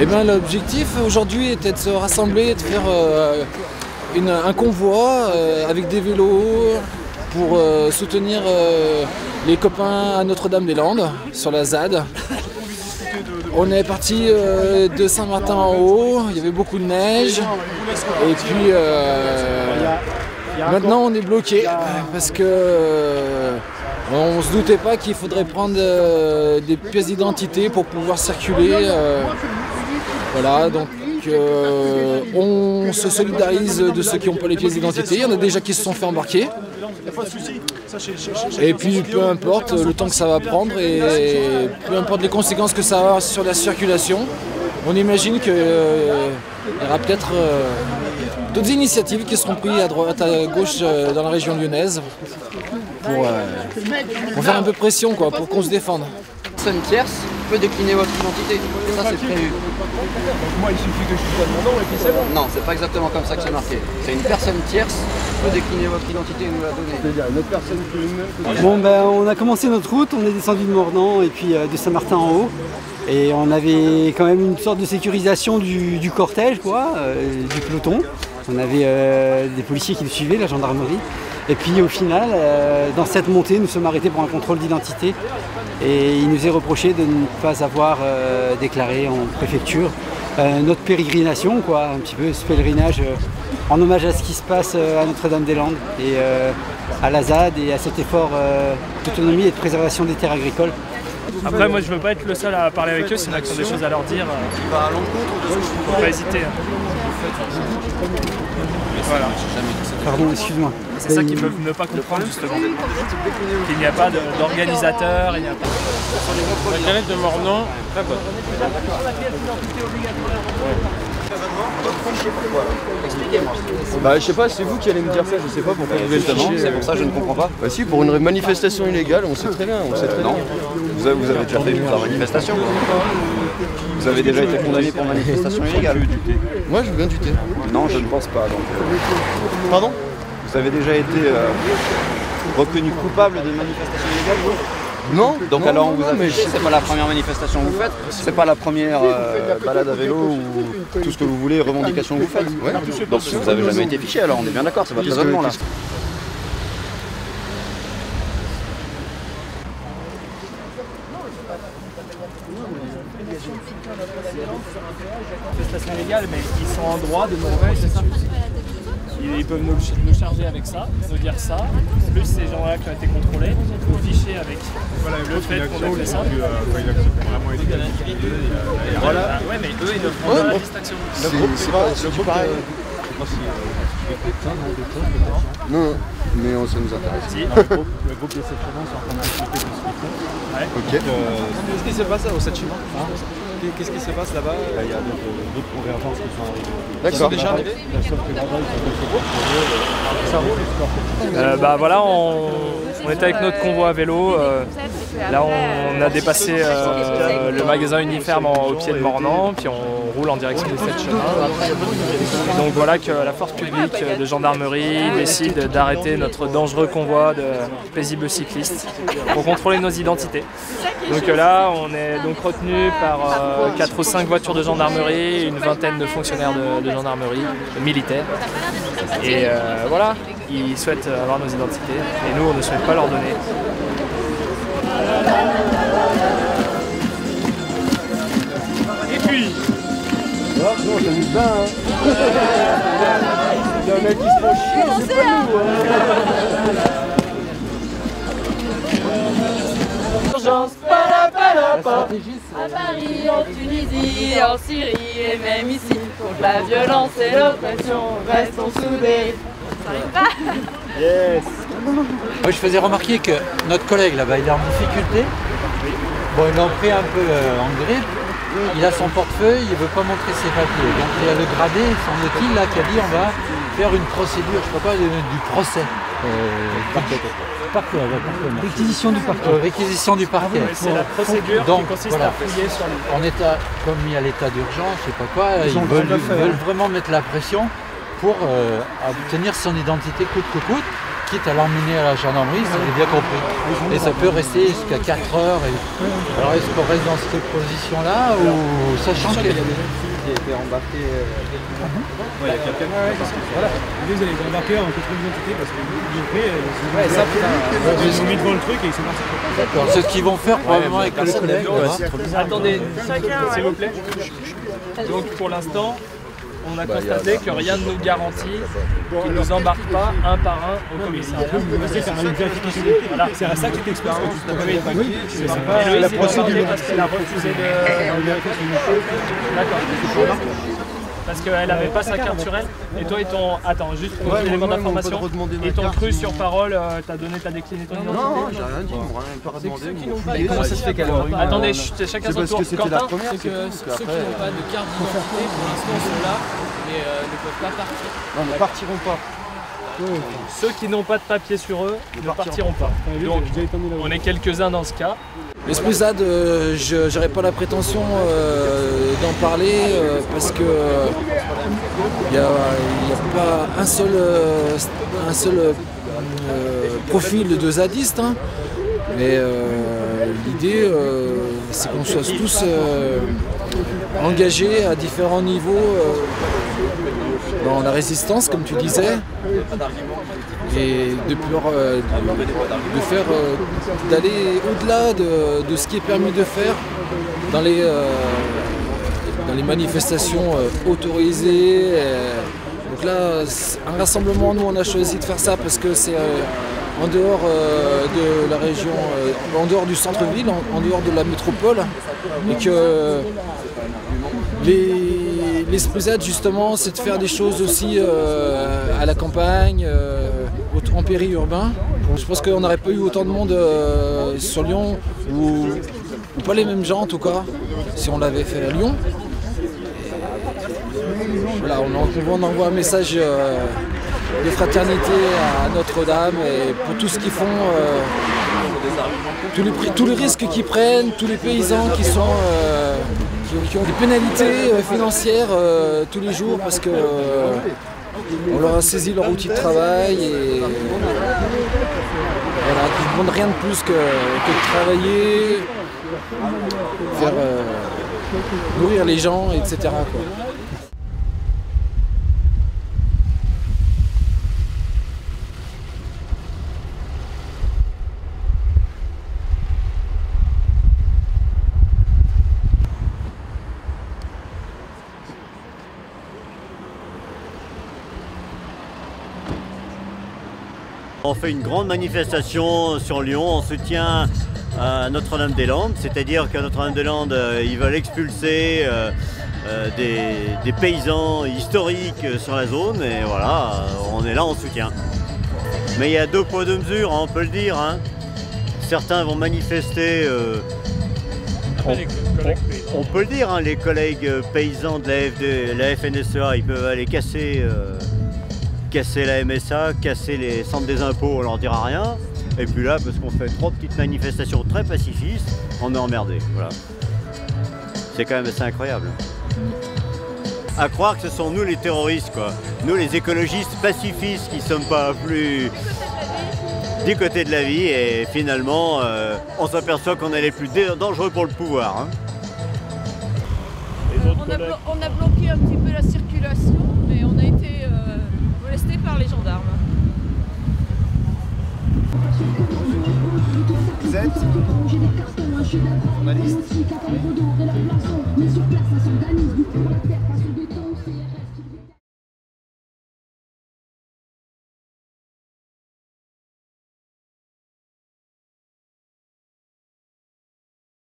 Eh bien, l'objectif aujourd'hui était de se rassembler, de faire un convoi avec des vélos pour soutenir les copains à Notre-Dame-des-Landes sur la ZAD. On est parti de Saint-Martin-en-Haut, il y avait beaucoup de neige et puis maintenant on est bloqué parce que on ne se doutait pas qu'il faudrait prendre des pièces d'identité pour pouvoir circuler. Voilà, donc on se solidarise de ceux qui n'ont pas les pièces d'identité. Il y en a déjà qui se sont fait embarquer. Et puis peu importe le temps que ça va prendre et peu importe les conséquences que ça va avoir sur la circulation, on imagine qu'il y aura peut-être d'autres initiatives qui seront prises à droite, à gauche dans la région lyonnaise pour faire un peu pression quoi, pour qu'on se défende. Personne tierce peut décliner votre identité, ça c'est prévu. Donc moi il suffit que je sois de mon nom et puis c'est bon. Non, c'est pas exactement comme ça que c'est marqué. C'est une personne tierce peut décliner votre identité et nous la donner. C'est-à-dire une autre personne que Bon ben on a commencé notre route, on est descendu de Mornan et puis de Saint-Martin-en-Haut. Et on avait quand même une sorte de sécurisation du cortège, quoi, du peloton. On avait des policiers qui nous suivaient, la gendarmerie. Et puis au final, dans cette montée, nous sommes arrêtés pour un contrôle d'identité. Et il nous est reproché de ne pas avoir déclaré en préfecture notre pérégrination, quoi, un petit peu ce pèlerinage en hommage à ce qui se passe à Notre-Dame-des-Landes et à la ZAD et à cet effort d'autonomie et de préservation des terres agricoles. Après, moi, je veux pas être le seul à parler avec eux, s'il y en a qui ont des choses à leur dire. Qui va à l'encontre de ce que vous Faut pas hésiter. Voilà. Pardon, excuse-moi. C'est ça qu'ils peuvent ne pas comprendre, justement. Qu'il n'y a pas d'organisateur, il n'y a pas... La galette de Mornan, très bonne. Expliquez-moi. Bah je sais pas, c'est vous qui allez me dire ça, je sais pas pourquoi vous voulez Justement, c'est pour ça que je ne comprends pas. Bah si, pour une manifestation illégale, on sait très bien, on sait très bien. Vous avez déjà fait la manifestation. Vous avez déjà été condamné pour manifestation illégale. Moi je viens du thé. Non, je ne pense pas. Donc, Pardon? vous avez déjà été reconnu coupable de manifestation illégale, vous? Non. Donc non, alors on non, vous a mais fiché, c'est pas la première manifestation que vous faites, c'est pas la première balade à vélo ou tout ce que vous voulez, revendication que vous faites. Ouais. Donc vous avez jamais été fiché alors, on est bien d'accord, c'est votre raisonnement là. Manifestation illégale, mais ils sont en droit de nous effectuer. Ils peuvent nous charger avec ça, nous dire ça, plus ces gens-là qui ont été contrôlés, nous ficher avec le fait qu'on a fait ça. Voilà. Ouais, mais eux, ils ne font pas la distinction. C'est pareil. Non, mais ça nous intéresse. Si. Le groupe des 7 chemins sont en train d'expliquer tout ce qu'ils font. Ouais. Ok. Qu'est-ce qui se passe aux 7 chemins? Qu'est-ce qui se passe là-bas? Il y a d'autres convergences qui sont arrivées. D'accord. Ils sont déjà arrivés? Sauf que là-bas, ils sont d'autres groupes. Ça roule. Bah voilà, on était avec notre convoi à vélo. Là, on a dépassé le magasin Uniferme au pied de Mornan, puis on roule en direction des 7 chemins. Donc voilà que la force publique de gendarmerie décide d'arrêter notre dangereux convoi de paisibles cyclistes pour contrôler nos identités. Donc là, on est donc retenu par 4 ou 5 voitures de gendarmerie, une vingtaine de fonctionnaires de gendarmerie, militaires. Et voilà, ils souhaitent avoir nos identités et nous, on ne souhaite pas leur donner. Et puis non, j'aime bien, hein. Il y a un mec qui se prend chier, c'est pas nous, hein. Urgence, à Paris, en Tunisie, en Syrie et même ici. Contre la violence et l'oppression, restons soudés. Ça arrive pas. Yes. Moi, je faisais remarquer que notre collègue là-bas, il est en difficulté. Bon, ils l'ont pris un peu en grippe. Il a son portefeuille, il ne veut pas montrer ses papiers. Donc il y a le gradé, semble-t-il, là, qui a dit on va faire une procédure, je ne sais pas, du procès. Parquet, réquisition du parquet. Réquisition du parquet. C'est la procédure qui consiste à fouiller sur les... En état, comme il y a l'état d'urgence, je ne sais pas quoi, ils veulent vraiment mettre la pression pour obtenir son identité coûte que coûte. quitte à l'emmener à la gendarmerie, si j'ai bien compris. Et ça peut rester jusqu'à 4 heures. Alors est-ce qu'on reste dans cette position-là ou sachant qu'il y a des gens qui étaient embarqués il y a quelqu'un. Voilà. Vous allez les embarquer en contrôle d'identité parce qu'ils ont mis devant le truc et ils sont partis. D'accord, c'est ce qu'ils vont faire probablement avec le collègue. Attendez, s'il vous plaît. Donc pour l'instant, on a constaté que rien ne nous garantit qu'ils ne nous embarquent pas un par un au commissariat. Voilà. C'est à ça que tu t'exposes quand tu t'as pas mis le papier. C'est la procédure. Parce qu'elle a refusé de... D'accord. Parce qu'elle n'avait pas sa carte sur elle. Et toi, ils t'ont... Attends, juste pour l'élément d'information. Ils t'ont cru sur parole, t'as décliné ton identité. Non, j'ai rien dit, on m'a pas demandé. Comment ça se fait qu'elle a... Attendez, chacun son tour. Quentin, c'est que ceux qui n'ont pas de carte d'identité, pour l'instant, sont là, mais ne peuvent pas partir. Non, ne partiront pas. Ceux qui n'ont pas de papier sur eux ne partiront pas. Donc, on est quelques-uns dans ce cas. L'Esplusade, je n'aurais pas la prétention d'en parler parce que il n'y a pas un seul profil de zadiste, hein, mais l'idée c'est qu'on soit tous engagés à différents niveaux dans la résistance, comme tu disais, et d'aller au-delà de ce qui est permis de faire dans les manifestations autorisées. Donc là, un rassemblement, nous on a choisi de faire ça parce que c'est en dehors de la région, en dehors du centre-ville, en dehors de la métropole, et que l'Esplusade justement, c'est de faire des choses aussi à la campagne, en périurbain. Je pense qu'on n'aurait pas eu autant de monde sur Lyon, ou pas les mêmes gens en tout cas, si on l'avait fait à Lyon. Voilà, on envoie un message de fraternité à Notre-Dame et pour tout ce qu'ils font, tous les risques qu'ils prennent, tous les paysans qui ont des pénalités financières tous les jours parce que on leur a saisi leur outil de travail et voilà, ils ne demandent rien de plus que de travailler, faire nourrir les gens, etc. quoi. On fait une grande manifestation sur Lyon en soutien à Notre-Dame-des-Landes, c'est-à-dire qu'à Notre-Dame-des-Landes, ils veulent expulser des paysans historiques sur la zone et voilà, on est là en soutien. Mais il y a deux poids deux mesures, hein, on peut le dire. Hein. Certains vont manifester, on peut le dire, hein, les collègues paysans de la FNSEA, ils peuvent aller casser la MSA, casser les centres des impôts, on leur dira rien. Et puis là, parce qu'on fait 3 petites manifestations très pacifistes, on est emmerdé. Voilà. C'est quand même assez incroyable. À croire que ce sont nous les terroristes, quoi. Nous les écologistes pacifistes qui ne sommes pas plus du côté de la vie et finalement, on s'aperçoit qu'on est les plus dangereux pour le pouvoir. Hein. On a bloqué un petit peu la circulation, mais on a été molestés par les gendarmes. Vous êtes journaliste ?